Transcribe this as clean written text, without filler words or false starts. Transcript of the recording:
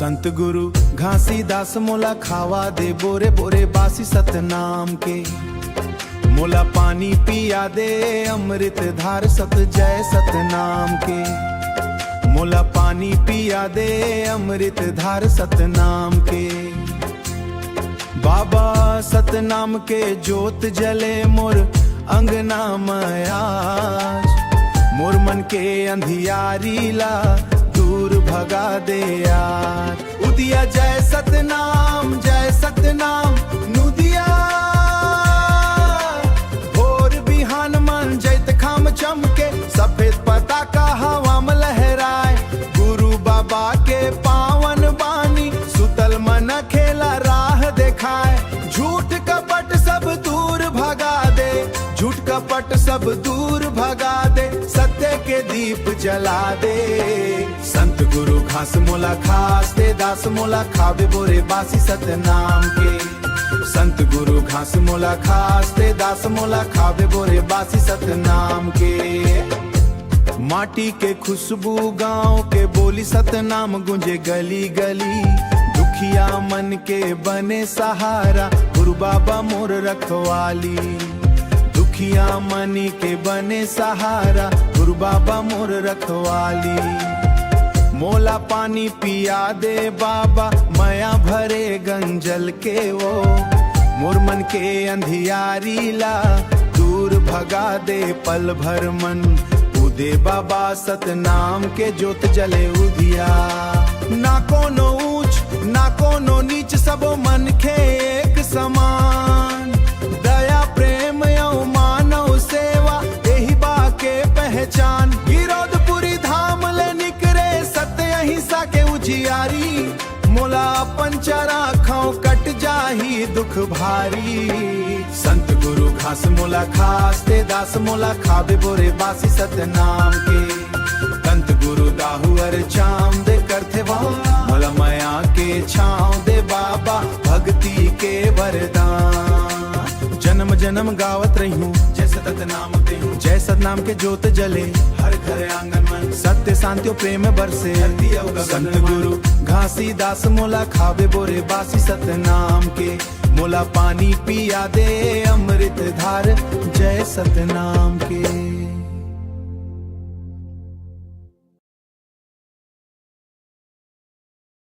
संत गुरु घासीदास मोला खावा दे बोरे बोरे बासी सतनाम के। मोला पानी पिया दे अमृत धार सत जय सतनाम के। मोला पानी पिया दे अमृत धार सतनाम के। बाबा सतनाम के जोत जले मोर अंगना मयाज। मोर मन के अंधियारी ला दूर भगा दे यार। उदिया जय सतनाम नुदिया। भोर बिहान मन जैत खाम चमके सफेद पताका हवा में लहराए। गुरु बाबा के पावन बानी सुतल मन खेला राह दिखाए। झूठ कपट सब दूर भगा दे, झूठ कपट सब दूर भगा दे, सत्य के दीप जला दे। संत गुरु घास मोला खास दे दास मोला खावे बोरे बासी सतनाम के। संत गुरु घास मोला खास दे दास मोला खावे बोरे बासी सतनाम के। माटी के खुशबू गांव के बोली सतनाम गुंजे गली गली। दुखिया मन के बने सहारा गुरु बाबा मोर रखवाली। दुखिया मनी के बने सहारा गुरु बाबा मोर रखवाली। मोला पानी पिया दे बाबा मया भरे गंजल के वो। मोर मन के अंधियारी ला दूर भगा दे पल भर मन। उदे बाबा सतनाम के जोत जले उदिया। ना कोनो ऊंच ना कोनो नीच सबो मन के एक समान। दया प्रेम यौ मानव सेवा यही बाके पहचान। गिरोधपुरी धाम ले निकरे सत्य अहिंसा के उजियारी। मोला अपन चरा खाओ कट जाही दुख भारी। संत गुरु घास मोला खास दे दास मोला खावे बोरे बासी सतनाम के। संत गुरु दाहुअर चाम दे करथे वाह मोला माया के छाँव दे बाबा भक्ति के वरदान। जन्म जन्म गावत रही हूँ जय सतनाम ते हूँ। जय सतनाम के जोत जले हर घर आंगन मन। सत्य शांति प्रेम बरसे संत गुरु घासीदास मोला खावे बोरे बासी सतनाम के। मोला पानी पिया दे अमृत धार जय सतनाम के।